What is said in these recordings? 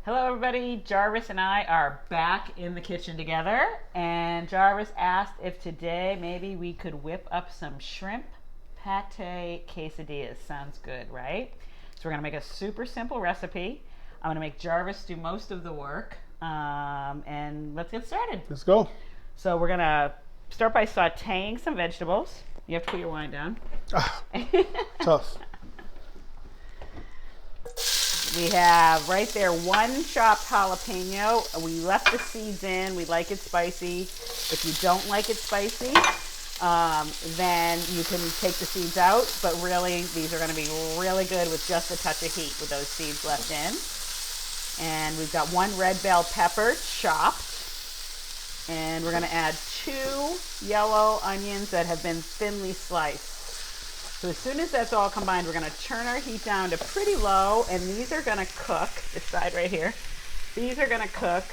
Hello everybody, Jarvis and I are back in the kitchen together, and Jarvis asked if today maybe we could whip up some shrimp pate quesadillas. Sounds good, right? So we're gonna make a super simple recipe. I'm gonna make Jarvis do most of the work, and let's get started. Let's go. So we're gonna start by sauteing some vegetables. You have to put your wine down. Tough. We have right there one chopped jalapeno. We left the seeds in. We like it spicy. If you don't like it spicy, then you can take the seeds out. But really, these are going to be really good with just a touch of heat with those seeds left in. And we've got one red bell pepper chopped. And we're going to add 2 yellow onions that have been thinly sliced. So as soon as that's all combined, we're going to turn our heat down to pretty low, and these are going to cook, this side right here, these are going to cook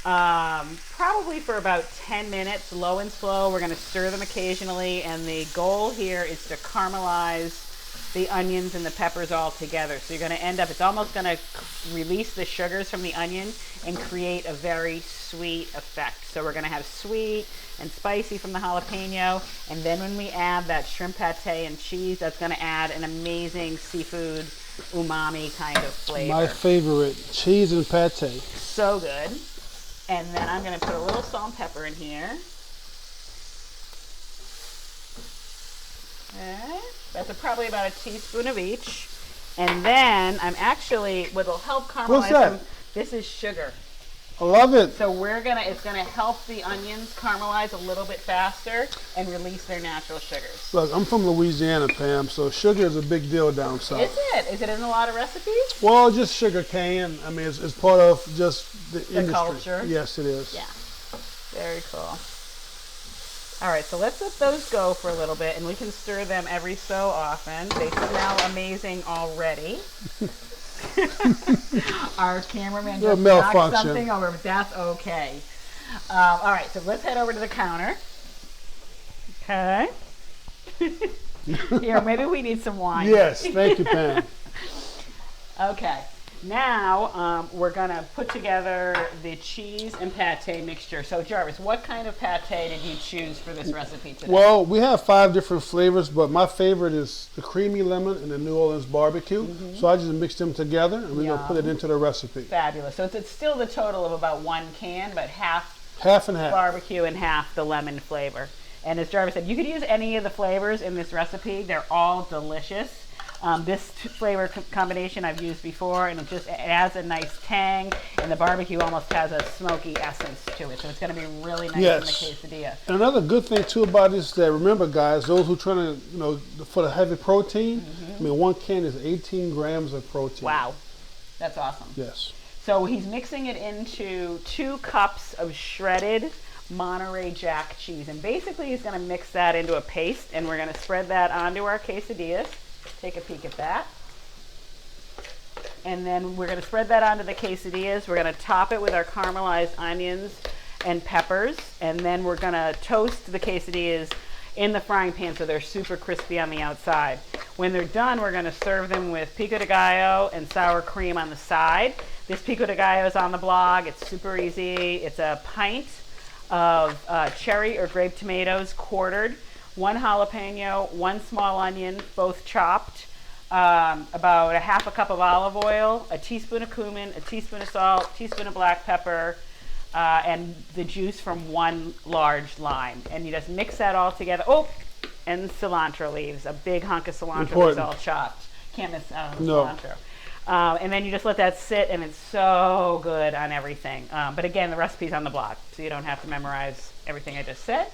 probably for about 10 minutes, low and slow. We're going to stir them occasionally, and the goal here is to caramelize the onions and the peppers all together. So you're going to end up, it's almost going to release the sugars from the onion and create a very sweet effect. So we're going to have sweet and spicy from the jalapeno, and then when we add that shrimp pate and cheese, that's going to add an amazing seafood umami kind of flavor. My favorite, cheese and pate. So good. And then I'm going to put a little salt and pepper in here. Okay. That's probably about a teaspoon of each. And then I'm actually, what'll help caramelize What's that? them, this is sugar. I love it. So it's gonna help the onions caramelize a little bit faster and release their natural sugars. Look, I'm from Louisiana, Pam, so sugar is a big deal down south. Is it? Is it in a lot of recipes? Well, just sugar cane. I mean, it's part of just the industry. Culture? Yes, it is. Yeah. Very cool. All right, so let's let those go for a little bit, and we can stir them every so often. They smell amazing already. Our cameraman just knocked something over, but that's okay. All right, so let's head over to the counter. Okay. Here, maybe we need some wine. Yes, thank you, Pam. Okay. Now we're gonna put together the cheese and pate mixture. So Jarvis, what kind of pate did you choose for this recipe today? Well, we have 5 different flavors, but my favorite is the creamy lemon and the New Orleans barbecue. Mm-hmm. So I just mixed them together, and we're gonna put it into the recipe. Fabulous. So it's still the total of about 1 can, but half and half barbecue and half the lemon flavor. And as Jarvis said, you could use any of the flavors in this recipe. They're all delicious. This flavor combination I've used before, and it adds a nice tang, and the barbecue almost has a smoky essence to it, so it's going to be really nice in the quesadilla. And another good thing too about this is that, remember guys, those who are trying to, for the heavy protein, I mean, 1 can is 18 grams of protein. Wow, that's awesome. Yes. So he's mixing it into 2 cups of shredded Monterey Jack cheese, and basically he's going to mix that into a paste, and we're going to spread that onto our quesadillas. Take a peek at that. And then we're going to spread that onto the quesadillas. We're going to top it with our caramelized onions and peppers. And then we're going to toast the quesadillas in the frying pan so they're super crispy on the outside. When they're done, we're going to serve them with pico de gallo and sour cream on the side. This pico de gallo is on the blog. It's super easy. It's a pint of cherry or grape tomatoes quartered, 1 jalapeno, 1 small onion, both chopped, about a half a cup of olive oil, a teaspoon of cumin, a teaspoon of salt, a teaspoon of black pepper, and the juice from 1 large lime. And you just mix that all together. Oh, and cilantro leaves. A big hunk of cilantro is all chopped. Can't miss cilantro. And then you just let that sit, and it's so good on everything. But again, the recipe's on the blog, so you don't have to memorize everything I just said.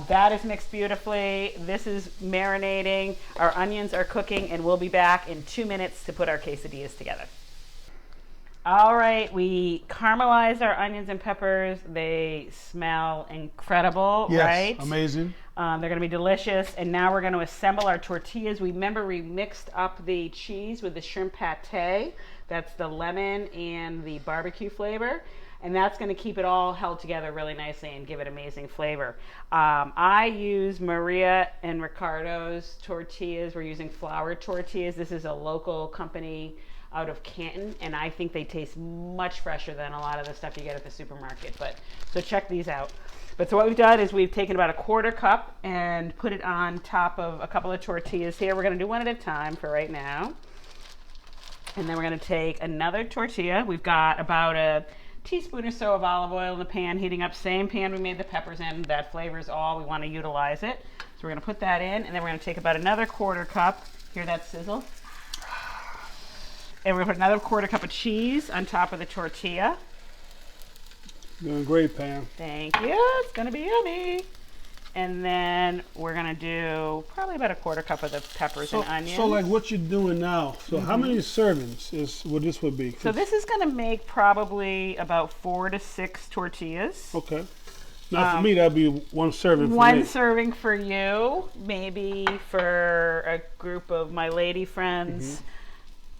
That is mixed beautifully. This is marinating. Our onions are cooking, and we'll be back in 2 minutes to put our quesadillas together. All right, we caramelized our onions and peppers. They smell incredible, right? Yes, amazing. They're going to be delicious. And now we're going to assemble our tortillas. Remember, we mixed up the cheese with the shrimp pate. That's the lemon and the barbecue flavor. and that's going to keep it all held together really nicely and give it amazing flavor. I use Maria and Ricardo's tortillas. We're using flour tortillas. This is a local company out of Canton, and I think they taste much fresher than a lot of the stuff you get at the supermarket. But so check these out. But so what we've done is we've taken about a quarter cup and put it on top of a couple of tortillas here. We're going to do one at a time for right now. And then we're going to take another tortilla. We've got about a teaspoon or so of olive oil in the pan, heating up. Same pan we made the peppers in. That flavor is all. We want to utilize it. So we're going to put that in, and then we're going to take about another quarter cup. Hear that sizzle? And we're going to put another quarter cup of cheese on top of the tortilla. Doing great, Pam. Thank you. It's going to be yummy. And then we're going to do probably about a quarter cup of the peppers and onions. So like what you're doing now, so how many servings is what this would be? So this is going to make probably about 4 to 6 tortillas. Okay. Now for me, that'd be one serving for me. One serving for you, maybe for a group of my lady friends.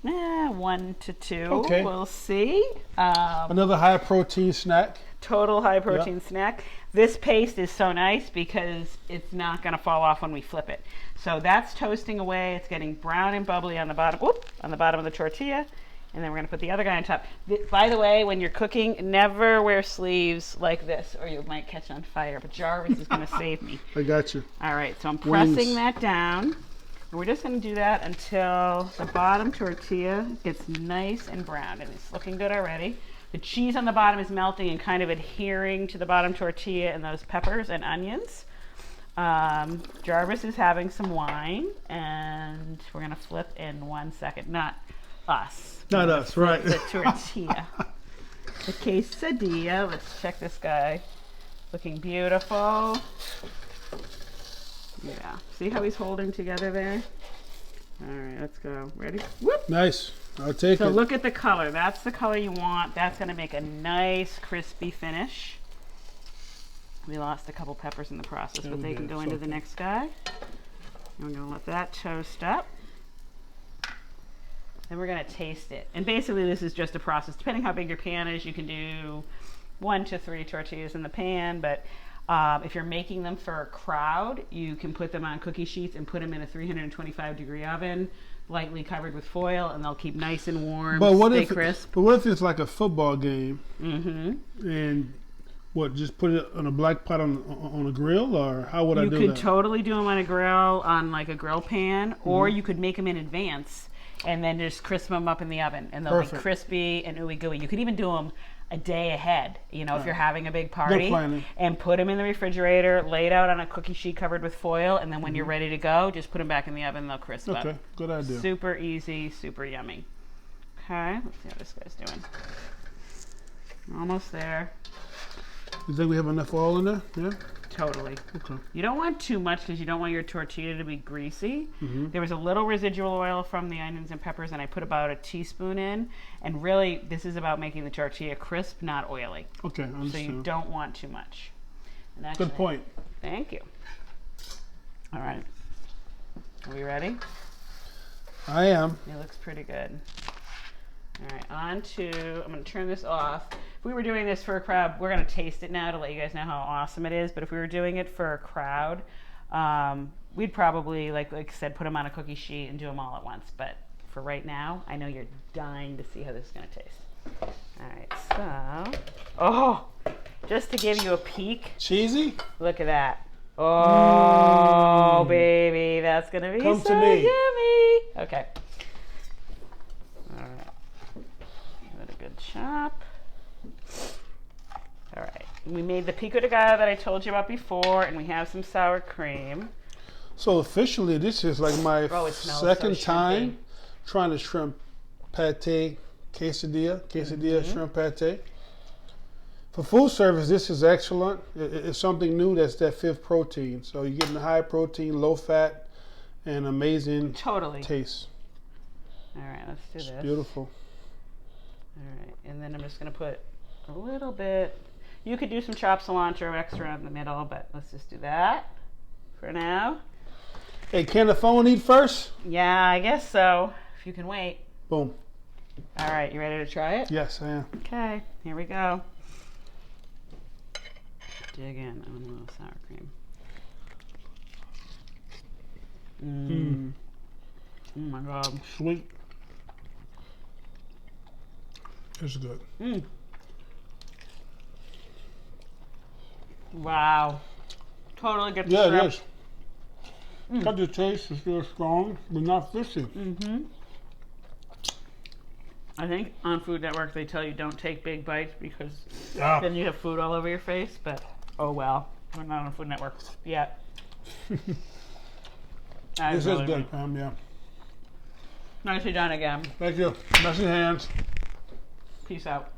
1 to 2. Okay. We'll see. Another high protein snack. Total high protein snack. This paste is so nice because it's not going to fall off when we flip it. So that's toasting away. It's getting brown and bubbly on the bottom. On the bottom of the tortilla. And then we're going to put the other guy on top. By the way, when you're cooking, never wear sleeves like this or you might catch on fire. But Jarvis is going to save me. I got you. All right, so I'm pressing that down. And we're just going to do that until the bottom tortilla gets nice and brown. And it's looking good already. The cheese on the bottom is melting and kind of adhering to the bottom tortilla and those peppers and onions. Jarvis is having some wine, and we're going to flip in 1 second. Not us. Not us, right. The tortilla. The quesadilla. Let's check this guy. Looking beautiful. Yeah. See how he's holding together there? All right, let's go. Ready? Whoop! Nice. I'll take it. So look at the color. That's the color you want. That's going to make a nice crispy finish. We lost a couple peppers in the process, but they can go into the next guy. And we're going to let that toast up. Then we're going to taste it. And basically this is just a process. Depending how big your pan is, you can do 1 to 3 tortillas in the pan, but if you're making them for a crowd, you can put them on cookie sheets and put them in a 325-degree oven, lightly covered with foil, and they'll keep nice and warm, stay crisp. But what if it's like a football game? Mm-hmm. And what, just put it on a black pot on a grill, or how would I do that? You could totally do them on a grill, on like a grill pan, or you could make them in advance and then just crisp them up in the oven, and they'll be crispy and ooey gooey. You could even do them a day ahead, you know, if you're having a big party, and put them in the refrigerator, laid out on a cookie sheet covered with foil, and then when you're ready to go, just put them back in the oven, they'll crisp up. Okay, good idea. Super easy, super yummy. Okay, let's see how this guy's doing. Almost there. You think we have enough oil in there? Yeah? Totally. Okay. You don't want too much because you don't want your tortilla to be greasy. There was a little residual oil from the onions and peppers, and I put about a teaspoon in. And really, this is about making the tortilla crisp, not oily. Okay, I understand. So you don't want too much. And actually, good point. Thank you. All right. Are we ready? I am. It looks pretty good. All right, I'm going to turn this off. If we were doing this for a crowd, we're going to taste it now to let you guys know how awesome it is. But if we were doing it for a crowd, we'd probably, like I said, put them on a cookie sheet and do them all at once. But for right now, I know you're dying to see how this is going to taste. All right, so, just to give you a peek. Cheesy? Look at that. Oh, baby, that's going to be Come so to me. yummy. Okay. All right. Give it a good chop. All right. We made the pico de gallo that I told you about before, and we have some sour cream. So officially, this is like my second time trying the shrimp pâté quesadilla shrimp pâté. For food service, this is excellent. It's something new. That's that 5th protein. So you're getting high protein, low fat, and amazing taste. All right, let's do this. Beautiful. All right, and then I'm just going to put a little bit. You could do some chopped cilantro extra in the middle, but let's just do that for now. Hey, can the phone eat first? Yeah, I guess so, if you can wait. Boom. All right, you ready to try it? Yes, I am. Okay, here we go. dig in on a little sour cream. Oh my God. Sweet. It's good. Wow. Totally get the Yeah, shrimp. it is. Got the taste, it's still strong, but not fishy. I think on Food Network they tell you don't take big bites because Yeah. then you have food all over your face, but oh well. We're not on Food Network yet. This is good, Pam, yeah. Nicely done again. Thank you. Messy hands. Peace out.